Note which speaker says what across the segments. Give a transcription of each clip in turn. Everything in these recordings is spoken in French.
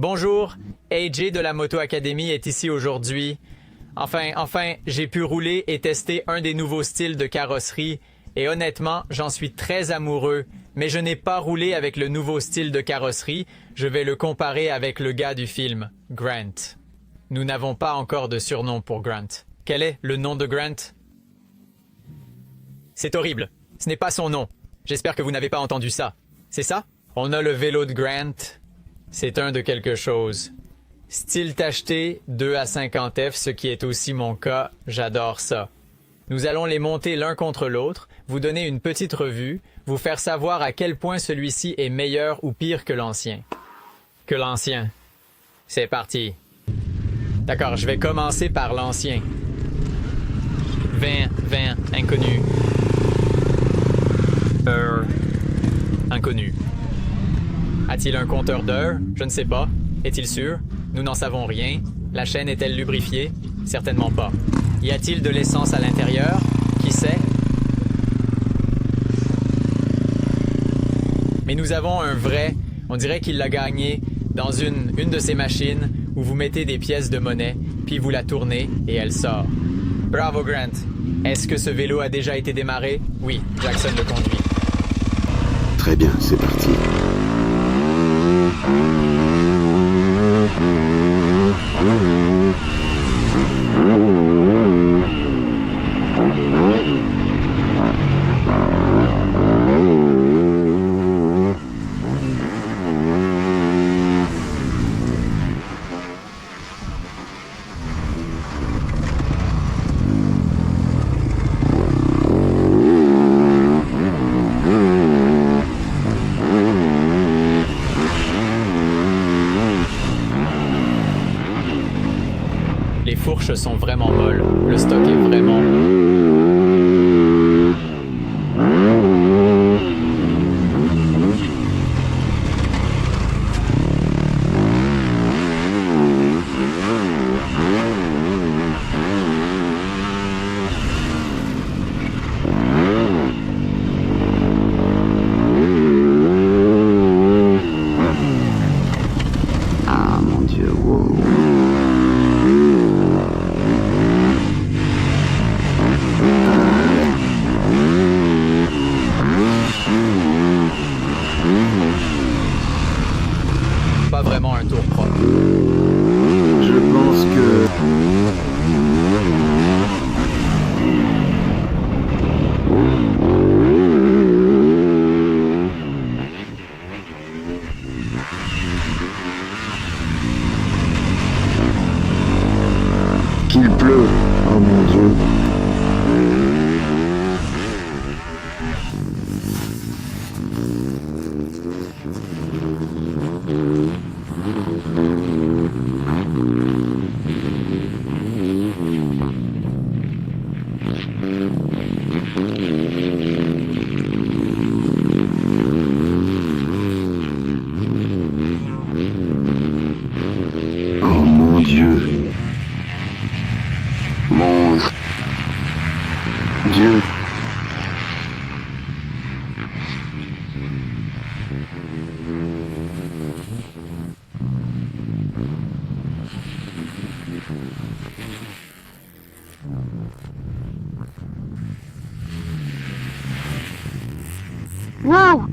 Speaker 1: Bonjour, AJ de la Moto Academy est ici aujourd'hui. Enfin, j'ai pu rouler et tester un des nouveaux styles de carrosserie et honnêtement, j'en suis très amoureux. Mais je n'ai pas roulé avec le nouveau style de carrosserie, je vais le comparer avec le gars du film, Grant. Nous n'avons pas encore de surnom pour Grant. Quel est le nom de Grant? C'est horrible, ce n'est pas son nom. J'espère que vous n'avez pas entendu ça. C'est ça? On a le vélo de Grant. C'est un de quelque chose. Style tacheté, 2 à 50F, ce qui est aussi mon cas. J'adore ça. Nous allons les monter l'un contre l'autre, vous donner une petite revue, vous faire savoir à quel point celui-ci est meilleur ou pire que l'ancien. C'est parti. D'accord, je vais commencer par l'ancien. 20, inconnu. Inconnu. A-t-il un compteur d'heures? Je ne sais pas. Est-il sûr? Nous n'en savons rien. La chaîne est-elle lubrifiée? Certainement pas. Y a-t-il de l'essence à l'intérieur? Qui sait? Mais nous avons un vrai, on dirait qu'il l'a gagné, dans une de ces machines où vous mettez des pièces de monnaie, puis vous la tournez et elle sort. Bravo Grant! Est-ce que ce vélo a déjà été démarré? Oui, Jackson le conduit.
Speaker 2: Très bien, c'est parti.
Speaker 1: Les fourches sont vraiment molles. Le stock est vraiment...
Speaker 2: Ah mon Dieu, wow.
Speaker 1: Pas vraiment un tour propre.
Speaker 2: Je pense que... Qu'il pleut. Oh mon Dieu. Oh mon Dieu. Mon Dieu.
Speaker 3: Wow!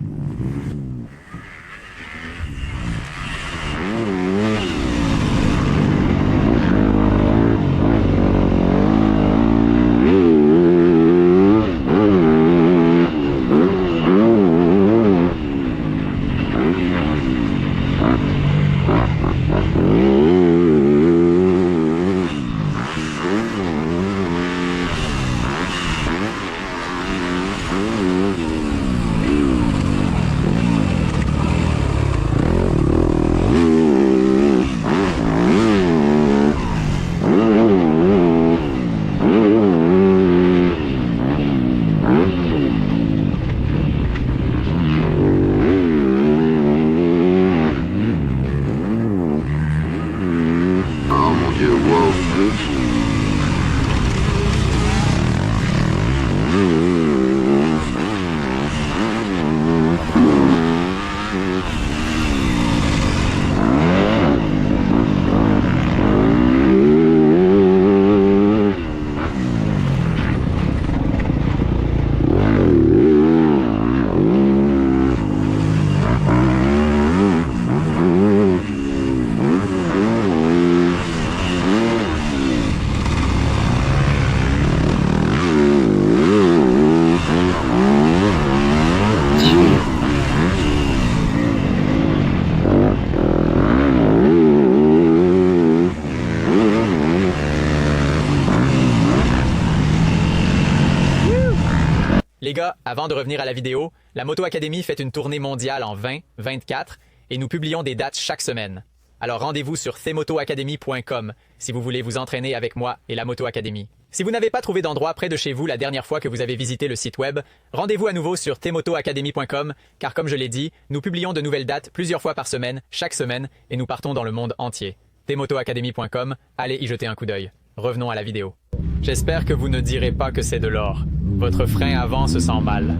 Speaker 3: Oh mon Dieu, wow.
Speaker 1: Avant de revenir à la vidéo, la Moto Academy fait une tournée mondiale en 2024 et nous publions des dates chaque semaine. Alors rendez-vous sur themotoacademy.com si vous voulez vous entraîner avec moi et la Moto Academy. Si vous n'avez pas trouvé d'endroit près de chez vous la dernière fois que vous avez visité le site web, rendez-vous à nouveau sur themotoacademy.com car comme je l'ai dit, nous publions de nouvelles dates plusieurs fois par semaine, chaque semaine, et nous partons dans le monde entier. themotoacademy.com, allez y jeter un coup d'œil. Revenons à la vidéo. J'espère que vous ne direz pas que c'est de l'or. Votre frein avant se sent mal.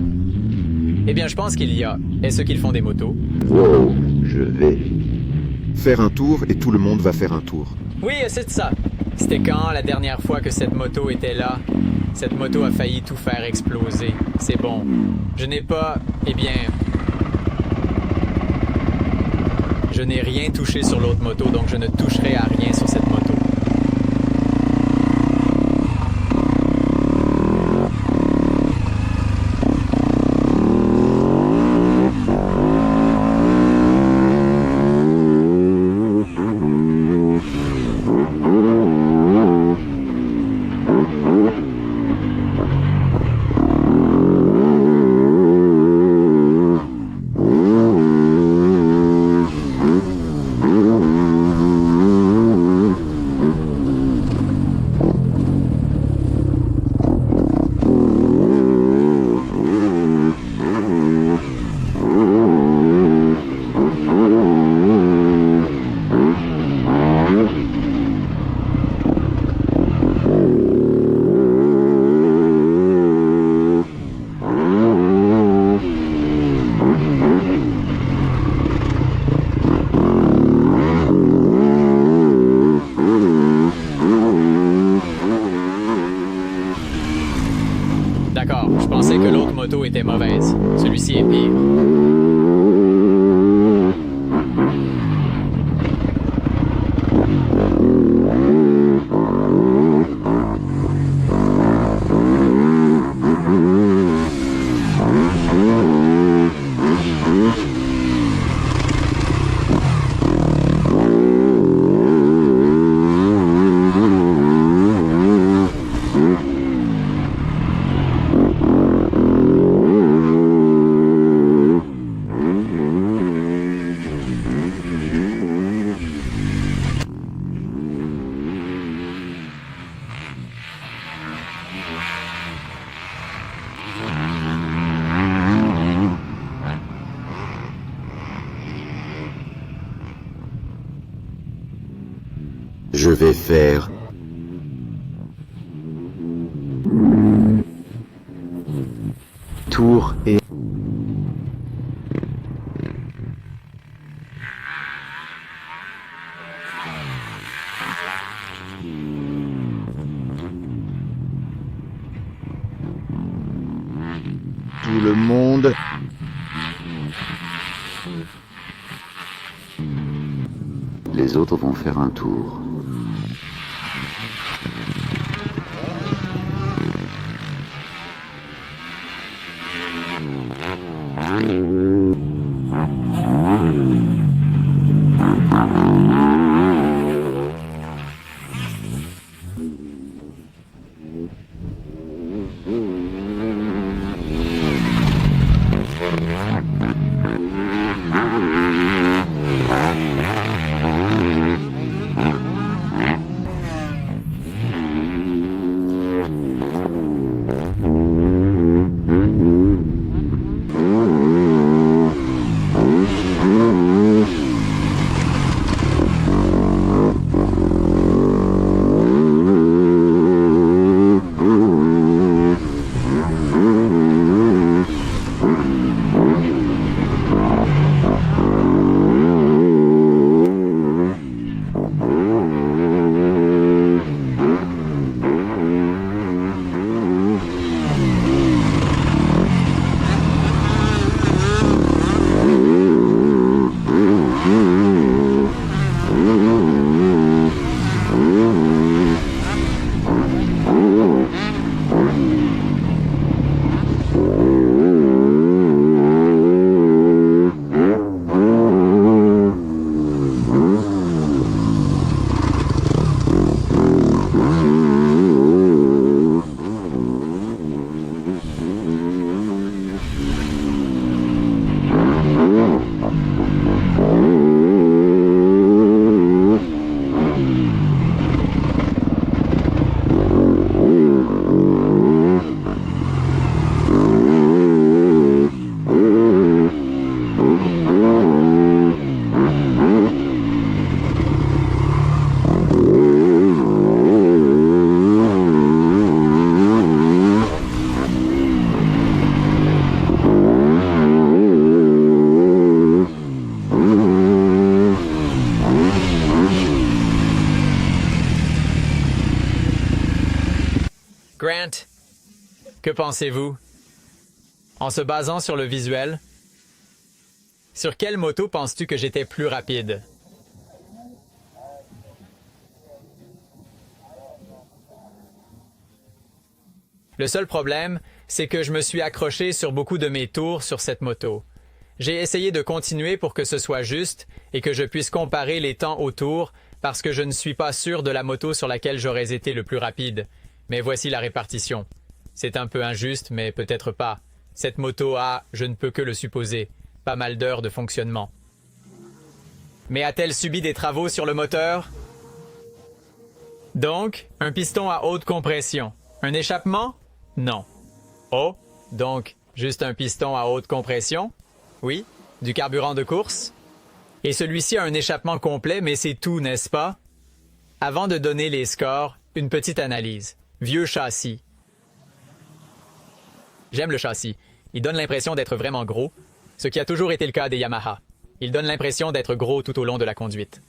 Speaker 1: Eh bien, je pense qu'il y a. Est-ce qu'ils font des motos?
Speaker 2: Wow, je vais.
Speaker 4: Faire un tour et tout le monde va faire un tour.
Speaker 1: Oui, c'est ça. C'était quand la dernière fois que cette moto était là? Cette moto a failli tout faire exploser. C'est bon. Je n'ai pas... Eh bien... Je n'ai rien touché sur l'autre moto, donc je ne toucherai à rien sur cette moto. D'accord, je pensais que l'autre moto était mauvaise. Celui-ci est pire.
Speaker 4: Je vais faire
Speaker 2: Tour et...
Speaker 4: tout le monde.
Speaker 3: Les autres vont faire un tour.
Speaker 1: Que pensez-vous? En se basant sur le visuel, sur quelle moto penses-tu que j'étais plus rapide? Le seul problème, c'est que je me suis accroché sur beaucoup de mes tours sur cette moto. J'ai essayé de continuer pour que ce soit juste et que je puisse comparer les temps au tour parce que je ne suis pas sûr de la moto sur laquelle j'aurais été le plus rapide. Mais voici la répartition. C'est un peu injuste, mais peut-être pas. Cette moto a, je ne peux que le supposer, pas mal d'heures de fonctionnement. Mais a-t-elle subi des travaux sur le moteur? Donc, un piston à haute compression. Un échappement? Non. Oh, donc, juste un piston à haute compression? Oui. Du carburant de course? Et celui-ci a un échappement complet, mais c'est tout, n'est-ce pas? Avant de donner les scores, une petite analyse. Vieux châssis. J'aime le châssis. Il donne l'impression d'être vraiment gros, ce qui a toujours été le cas des Yamaha. Il donne l'impression d'être gros tout au long de la conduite.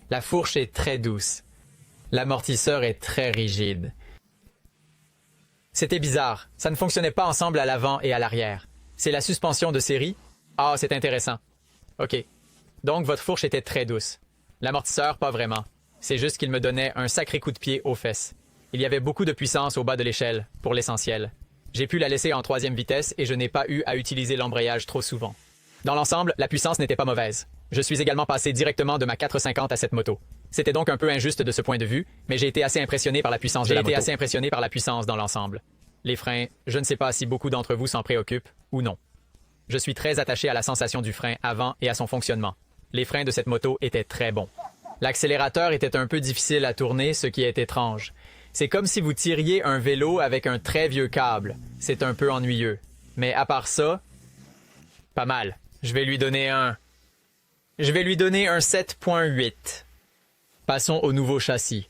Speaker 1: La fourche est très douce. L'amortisseur est très rigide. C'était bizarre. Ça ne fonctionnait pas ensemble à l'avant et à l'arrière. C'est la suspension de série? Ah, c'est intéressant. OK. Donc, votre fourche était très douce. L'amortisseur, pas vraiment. C'est juste qu'il me donnait un sacré coup de pied aux fesses. Il y avait beaucoup de puissance au bas de l'échelle, pour l'essentiel. J'ai pu la laisser en 3e vitesse et je n'ai pas eu à utiliser l'embrayage trop souvent. Dans l'ensemble, la puissance n'était pas mauvaise. Je suis également passé directement de ma 450 à cette moto. C'était donc un peu injuste de ce point de vue, mais j'ai été assez impressionné par la puissance de la moto. J'ai été assez impressionné par la puissance dans l'ensemble. Les freins, je ne sais pas si beaucoup d'entre vous s'en préoccupent ou non. Je suis très attaché à la sensation du frein avant et à son fonctionnement. Les freins de cette moto étaient très bons. L'accélérateur était un peu difficile à tourner, ce qui est étrange. C'est comme si vous tiriez un vélo avec un très vieux câble. C'est un peu ennuyeux. Mais à part ça, pas mal. Je vais lui donner un 7.8. Passons au nouveau châssis.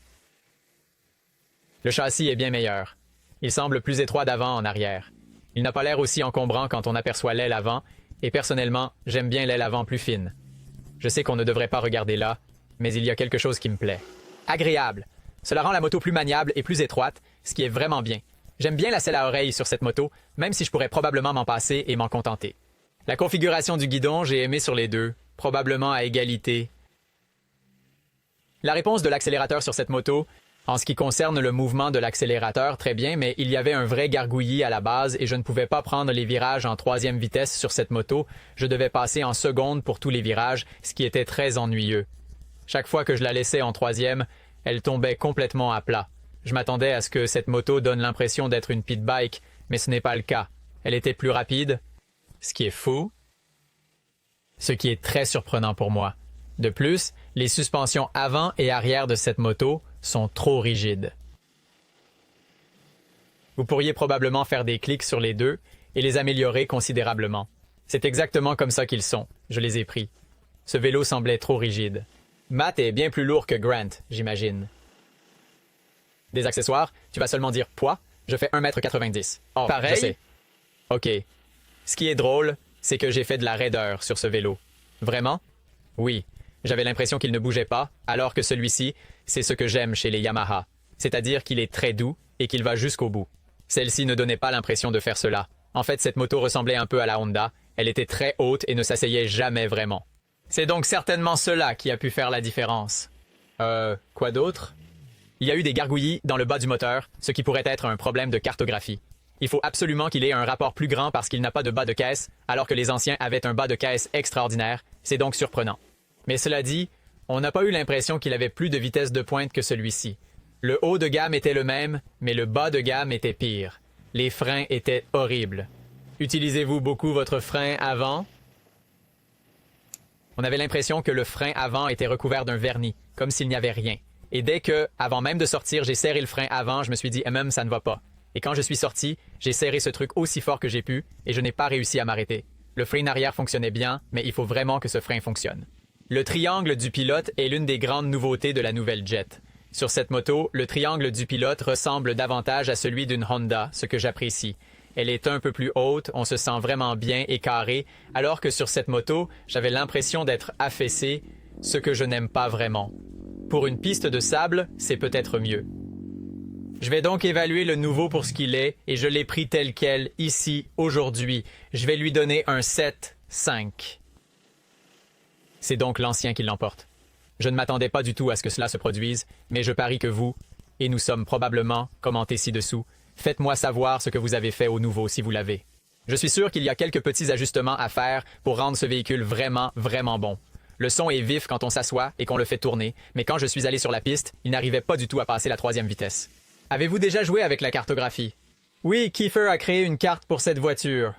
Speaker 1: Le châssis est bien meilleur. Il semble plus étroit d'avant en arrière. Il n'a pas l'air aussi encombrant quand on aperçoit l'aile avant, et personnellement, j'aime bien l'aile avant plus fine. Je sais qu'on ne devrait pas regarder là, mais il y a quelque chose qui me plaît. Agréable. Cela rend la moto plus maniable et plus étroite, ce qui est vraiment bien. J'aime bien la selle à oreille sur cette moto, même si je pourrais probablement m'en passer et m'en contenter. La configuration du guidon, j'ai aimé sur les deux, probablement à égalité. La réponse de l'accélérateur sur cette moto, en ce qui concerne le mouvement de l'accélérateur, très bien, mais il y avait un vrai gargouillis à la base et je ne pouvais pas prendre les virages en 3e vitesse sur cette moto. Je devais passer en seconde pour tous les virages, ce qui était très ennuyeux. Chaque fois que je la laissais en 3e, elle tombait complètement à plat. Je m'attendais à ce que cette moto donne l'impression d'être une pit bike, mais ce n'est pas le cas. Elle était plus rapide, ce qui est fou, ce qui est très surprenant pour moi. De plus, les suspensions avant et arrière de cette moto sont trop rigides. Vous pourriez probablement faire des clics sur les deux et les améliorer considérablement. C'est exactement comme ça qu'ils sont. Je les ai pris. Ce vélo semblait trop rigide. Matt est bien plus lourd que Grant, j'imagine. Des accessoires, tu vas seulement dire poids. Je fais 1,90 m. Oh, pareil? Je sais. OK. Ce qui est drôle, c'est que j'ai fait de la raideur sur ce vélo. Vraiment? Oui. J'avais l'impression qu'il ne bougeait pas, alors que celui-ci, c'est ce que j'aime chez les Yamaha. C'est-à-dire qu'il est très doux et qu'il va jusqu'au bout. Celle-ci ne donnait pas l'impression de faire cela. En fait, cette moto ressemblait un peu à la Honda. Elle était très haute et ne s'asseyait jamais vraiment. C'est donc certainement cela qui a pu faire la différence. Quoi d'autre? Il y a eu des gargouillis dans le bas du moteur, ce qui pourrait être un problème de cartographie. Il faut absolument qu'il ait un rapport plus grand parce qu'il n'a pas de bas de caisse, alors que les anciens avaient un bas de caisse extraordinaire. C'est donc surprenant. Mais cela dit, on n'a pas eu l'impression qu'il avait plus de vitesse de pointe que celui-ci. Le haut de gamme était le même, mais le bas de gamme était pire. Les freins étaient horribles. Utilisez-vous beaucoup votre frein avant? On avait l'impression que le frein avant était recouvert d'un vernis, comme s'il n'y avait rien. Et dès que, avant même de sortir, j'ai serré le frein avant, je me suis dit « même ça ne va pas ». Et quand je suis sorti, j'ai serré ce truc aussi fort que j'ai pu et je n'ai pas réussi à m'arrêter. Le frein arrière fonctionnait bien, mais il faut vraiment que ce frein fonctionne. Le triangle du pilote est l'une des grandes nouveautés de la nouvelle Jet. Sur cette moto, le triangle du pilote ressemble davantage à celui d'une Honda, ce que j'apprécie. Elle est un peu plus haute, on se sent vraiment bien et carré, alors que sur cette moto, j'avais l'impression d'être affaissé, ce que je n'aime pas vraiment. Pour une piste de sable, c'est peut-être mieux. Je vais donc évaluer le nouveau pour ce qu'il est et je l'ai pris tel quel ici, aujourd'hui. Je vais lui donner un 7-5. C'est donc l'ancien qui l'emporte. Je ne m'attendais pas du tout à ce que cela se produise, mais je parie que vous, et nous sommes probablement commentés ci-dessous, faites-moi savoir ce que vous avez fait au nouveau si vous l'avez. Je suis sûr qu'il y a quelques petits ajustements à faire pour rendre ce véhicule vraiment, vraiment bon. Le son est vif quand on s'assoit et qu'on le fait tourner, mais quand je suis allé sur la piste, il n'arrivait pas du tout à passer la 3e vitesse. Avez-vous déjà joué avec la cartographie? Oui, Kiefer a créé une carte pour cette voiture.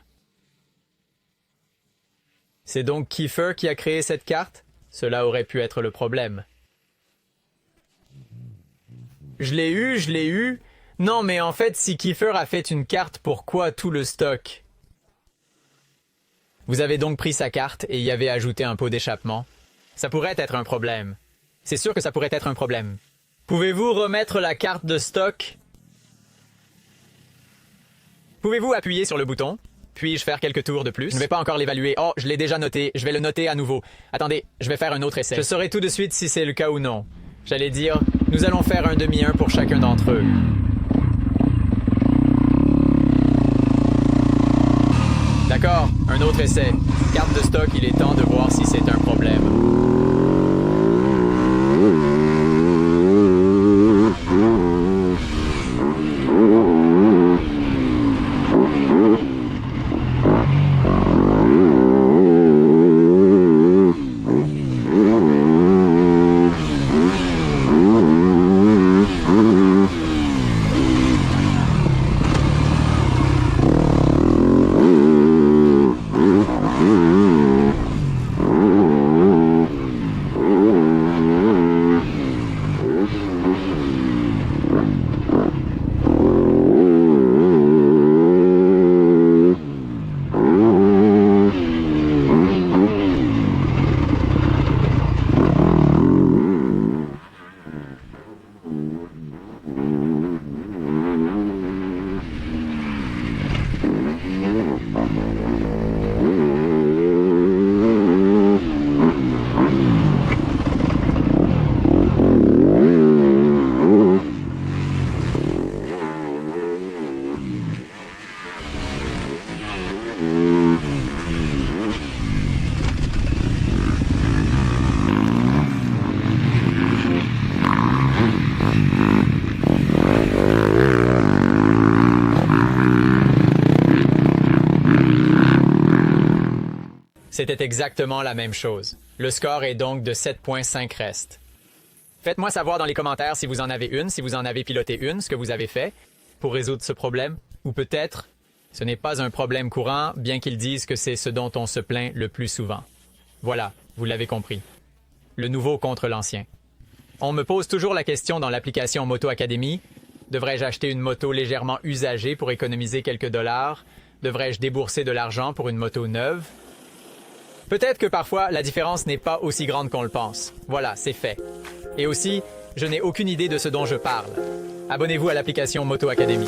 Speaker 1: C'est donc Kiefer qui a créé cette carte? Cela aurait pu être le problème. Je l'ai eu. Non, mais en fait, si Kiefer a fait une carte, pourquoi tout le stock? Vous avez donc pris sa carte et y avez ajouté un pot d'échappement. Ça pourrait être un problème. C'est sûr que ça pourrait être un problème. Pouvez-vous remettre la carte de stock? Pouvez-vous appuyer sur le bouton? Puis-je faire quelques tours de plus? Je ne vais pas encore l'évaluer. Oh, je l'ai déjà noté. Je vais le noter à nouveau. Attendez, je vais faire un autre essai. Je saurai tout de suite si c'est le cas ou non. J'allais dire, nous allons faire un demi-1 pour chacun d'entre eux. D'accord, un autre essai. Carte de stock, il est temps de voir si c'est un problème. C'était exactement la même chose. Le score est donc de 7.5 restes. Faites-moi savoir dans les commentaires si vous en avez une, si vous en avez piloté une, ce que vous avez fait pour résoudre ce problème. Ou peut-être, ce n'est pas un problème courant, bien qu'ils disent que c'est ce dont on se plaint le plus souvent. Voilà, vous l'avez compris. Le nouveau contre l'ancien. On me pose toujours la question dans l'application Moto Academy, devrais-je acheter une moto légèrement usagée pour économiser quelques dollars? Devrais-je débourser de l'argent pour une moto neuve? Peut-être que parfois, la différence n'est pas aussi grande qu'on le pense. Voilà, c'est fait. Et aussi, je n'ai aucune idée de ce dont je parle. Abonnez-vous à l'application Moto Academy.